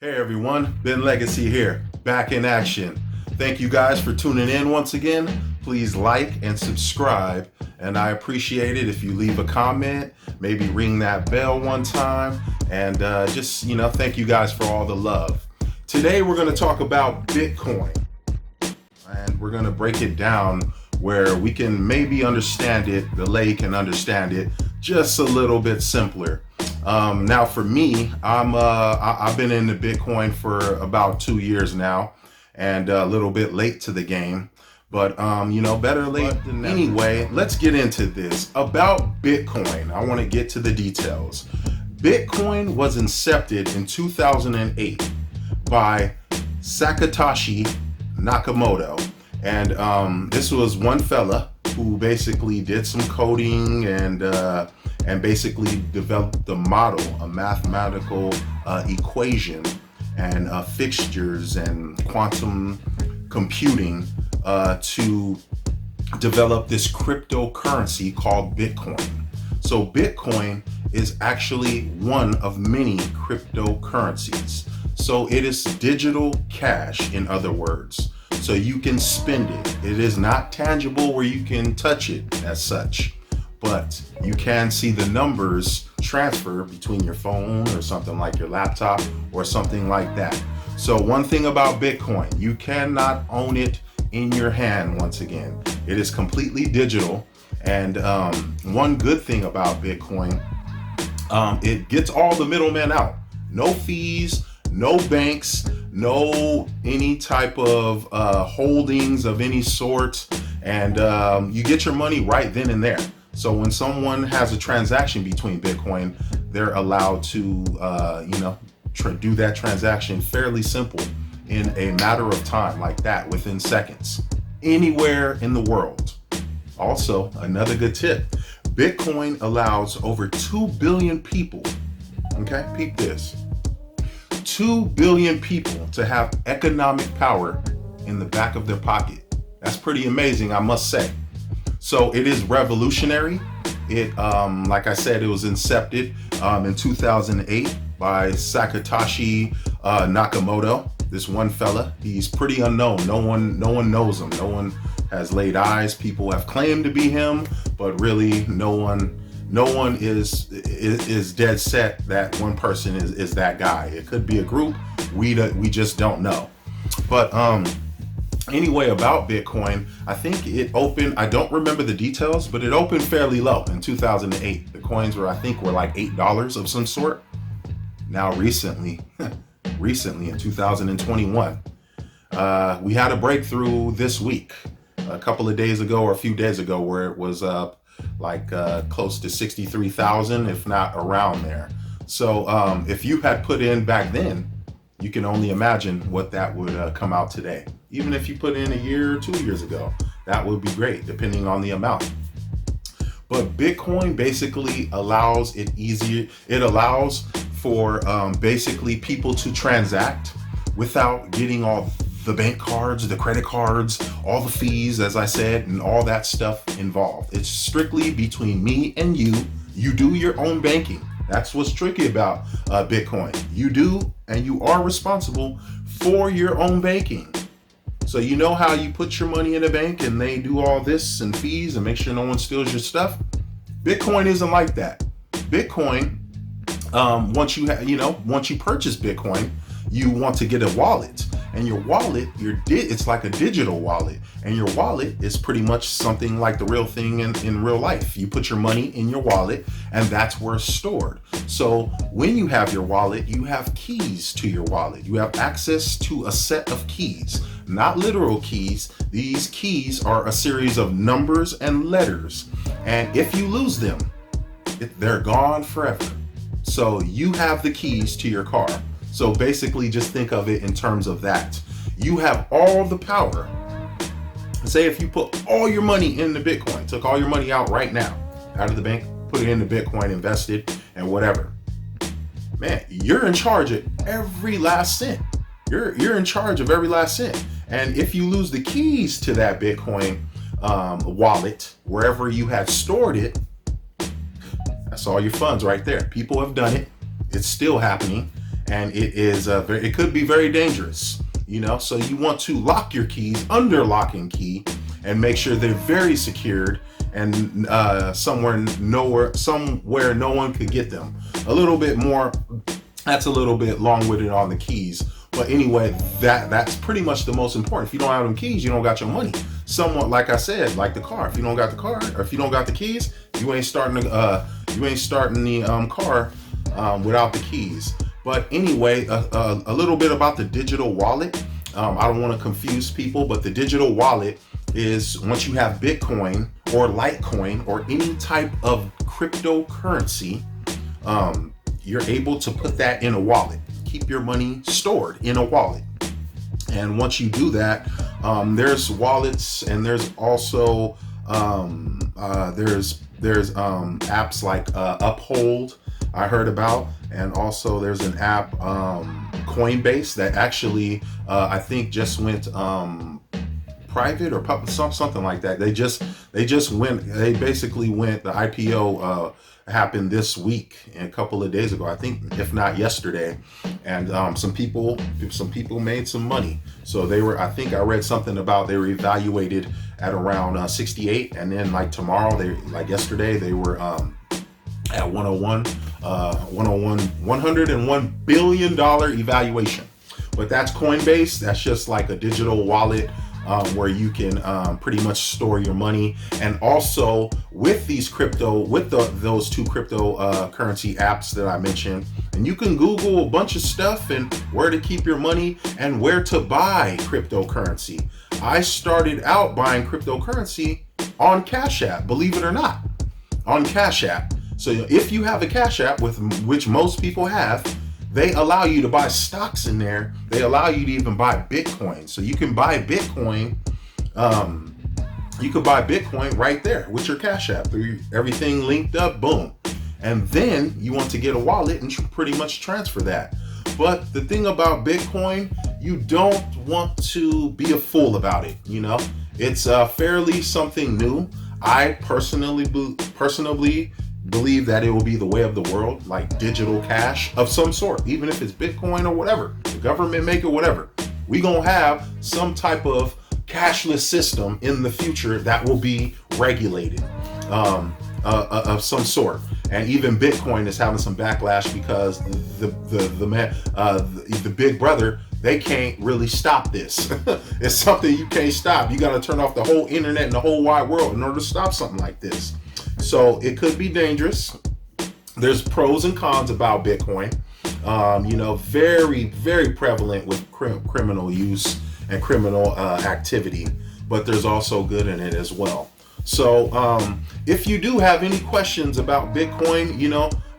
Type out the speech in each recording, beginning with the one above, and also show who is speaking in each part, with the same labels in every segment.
Speaker 1: Hey everyone, Ben Legacy here, back in action. Thank you guys for tuning in once again. Please like and subscribe, and I appreciate it if you leave a comment, maybe ring that bell one time, and thank you guys for all the love. Today we're going to talk about Bitcoin, and we're going to break it down where we can maybe understand it, the lay can understand it just a little bit simpler. Now for me, I've been into Bitcoin for about 2 years now, and a little bit late to the game, but better late than never. Anyway, let's get into this about Bitcoin. I want to get to the details. Bitcoin was incepted in 2008 by Satoshi Nakamoto, and this was one fella who basically did some coding and basically developed the model, a mathematical equation and fixtures and quantum computing to develop this cryptocurrency called Bitcoin. So Bitcoin is actually one of many cryptocurrencies. So it is digital cash, in other words. So you can spend it. It is not tangible where you can touch it as such, but you can see the numbers transfer between your phone or something like your laptop or something like that. So one thing about Bitcoin, you cannot own it in your hand. Once again, it is completely digital. And one good thing about Bitcoin, it gets all the middlemen out. No fees, no banks, no any type of holdings of any sort, and you get your money right then and there. So when someone has a transaction between Bitcoin, they're allowed to do that transaction fairly simple in a matter of time, like that, within seconds, anywhere in the world. Also, another good tip, Bitcoin allows over 2 billion people, okay, peep this, 2 billion people to have economic power in the back of their pocket. That's pretty amazing, I must say. So it is revolutionary. It, like I said, it was incepted in 2008 by Satoshi Nakamoto. This one fella, he's pretty unknown. No one knows him. No one has laid eyes. People have claimed to be him, but really, no one is dead set that one person is that guy. It could be a group. We just don't know. But anyway, about Bitcoin, I think it opened, I don't remember the details, but it opened fairly low in 2008. The coins were like $8 of some sort. Now recently in 2021, we had a breakthrough this week, a couple of days ago or a few days ago, where it was close to 63,000, if not around there. So if you had put in back then, you can only imagine what that would come out today. Even if you put in a year or 2 years ago, that would be great, depending on the amount. But Bitcoin basically allows it easier. It allows for basically people to transact without getting all the bank cards, the credit cards, all the fees, as I said, and all that stuff involved. It's strictly between me and you. You do your own banking. That's what's tricky about Bitcoin. You do, and you are responsible for your own banking. So you know how you put your money in a bank and they do all this and fees and make sure no one steals your stuff? Bitcoin isn't like that. Bitcoin, once you purchase Bitcoin, you want to get a wallet. And your wallet, it's like a digital wallet. And your wallet is pretty much something like the real thing in real life. You put your money in your wallet, and that's where it's stored. So when you have your wallet, you have keys to your wallet. You have access to a set of keys, not literal keys. These keys are a series of numbers and letters. And if you lose them, they're gone forever. So you have the keys to your car. So basically just think of it in terms of that. You have all the power. Say if you put all your money into Bitcoin, took all your money out right now, out of the bank, put it into Bitcoin, invested, and whatever. Man, you're in charge of every last cent. You're in charge of every last cent. And if you lose the keys to that Bitcoin wallet, wherever you had stored it, that's all your funds right there. People have done it. It's still happening. and it could be very dangerous. So you want to lock your keys under lock and key and make sure they're very secured and somewhere no one could get them. That's a little bit long-winded on the keys. But anyway, that's pretty much the most important. If you don't have them keys, you don't got your money. Somewhat like I said, like the car. If you don't got the car, or if you don't got the keys, you ain't starting the car without the keys. But anyway, a little bit about the digital wallet. I don't want to confuse people, but the digital wallet is once you have Bitcoin or Litecoin or any type of cryptocurrency, you're able to put that in a wallet. Keep your money stored in a wallet. And once you do that, there's wallets, and there's also there's apps like Uphold I heard about, and also there's an app Coinbase that actually I think just went private or public, something like that. They basically went, the IPO happened this week and a couple of days ago, I think, if not yesterday, and some people made some money. So I think I read something about they were evaluated at around 68, and then like tomorrow, yesterday, they were at 101 billion dollar evaluation. But that's Coinbase. That's just like a digital wallet where you can pretty much store your money. And also with those two cryptocurrency apps that I mentioned, and you can Google a bunch of stuff and where to keep your money and where to buy cryptocurrency. I started out buying cryptocurrency on Cash App, believe it or not, on Cash App. So if you have a Cash App, which most people have, they allow you to buy stocks in there. They allow you to even buy Bitcoin. So you can buy Bitcoin. You could buy Bitcoin right there with your Cash App. Everything linked up, boom. And then you want to get a wallet and pretty much transfer that. But the thing about Bitcoin, you don't want to be a fool about it. It's fairly something new. I personally believe that it will be the way of the world, like digital cash of some sort, even if it's Bitcoin or whatever, the government make it, whatever. We gonna have some type of cashless system in the future that will be regulated of some sort. And even Bitcoin is having some backlash because the big brother, they can't really stop this. It's something you can't stop. You got to turn off the whole internet and the whole wide world in order to stop something like this. So it could be dangerous. There's pros and cons about Bitcoin. Very, very prevalent with criminal use and criminal activity, but there's also good in it as well. So if you do have any questions about Bitcoin,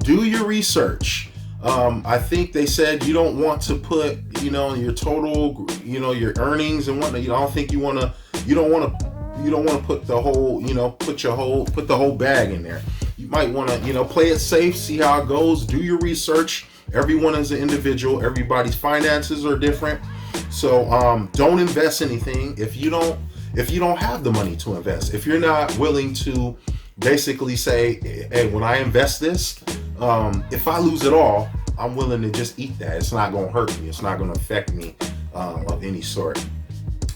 Speaker 1: do your research. I think they said you don't want to put, your total, your earnings and whatnot. I don't think you don't want to put the whole, put the whole bag in there. You might want to, play it safe, see how it goes, do your research. Everyone is an individual. Everybody's finances are different. So don't invest anything if you don't have the money to invest. If you're not willing to basically say, hey, when I invest this, if I lose it all, I'm willing to just eat that. It's not going to hurt me. It's not going to affect me of any sort.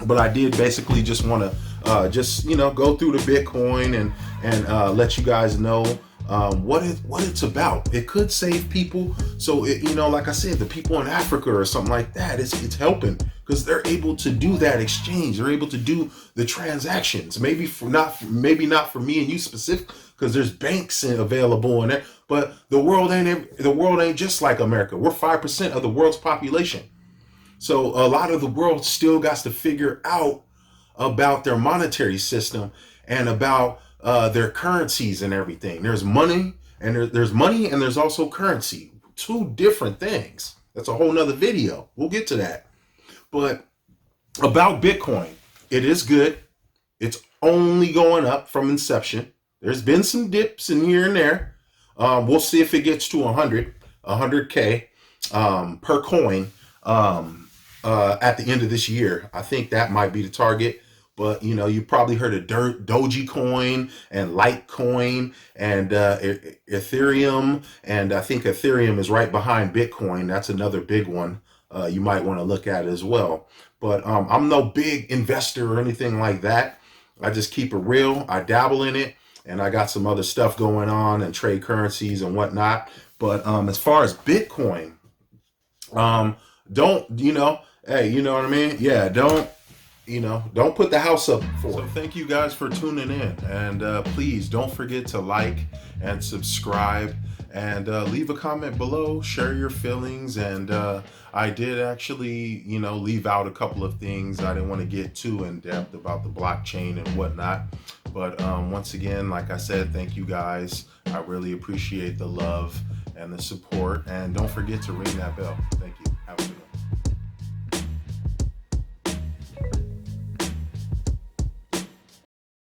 Speaker 1: But I did basically just want to go through the Bitcoin and let you guys know what it's about. It could save people. So like I said, the people in Africa or something like that, it's helping because they're able to do that exchange. They're able to do the transactions. Maybe not for me and you specific, because there's banks available in there. But the world ain't just like America. We're 5% of the world's population. So a lot of the world still got to figure out about their monetary system and about their currencies and everything. There's money and there's also currency. Two different things. That's a whole nother video. We'll get to that. But about Bitcoin, it is good. It's only going up from inception. There's been some dips in here and there. We'll see if it gets to 100K per coin at the end of this year. I think that might be the target. but you probably heard of Dogecoin and Litecoin and Ethereum, and I think Ethereum is right behind Bitcoin. That's another big one you might want to look at as well. But I'm no big investor or anything like that. I just keep it real. I dabble in it, and I got some other stuff going on and trade currencies and whatnot. But as far as Bitcoin, don't hey, you know what I mean? Yeah, don't put the house up for it. So thank you guys for tuning in, and please don't forget to like and subscribe, and leave a comment below, share your feelings. And I did actually leave out a couple of things. I didn't want to get too in depth about the blockchain and whatnot, but once again, like I said, thank you guys. I really appreciate the love and the support, and don't forget to ring that bell. Thank you.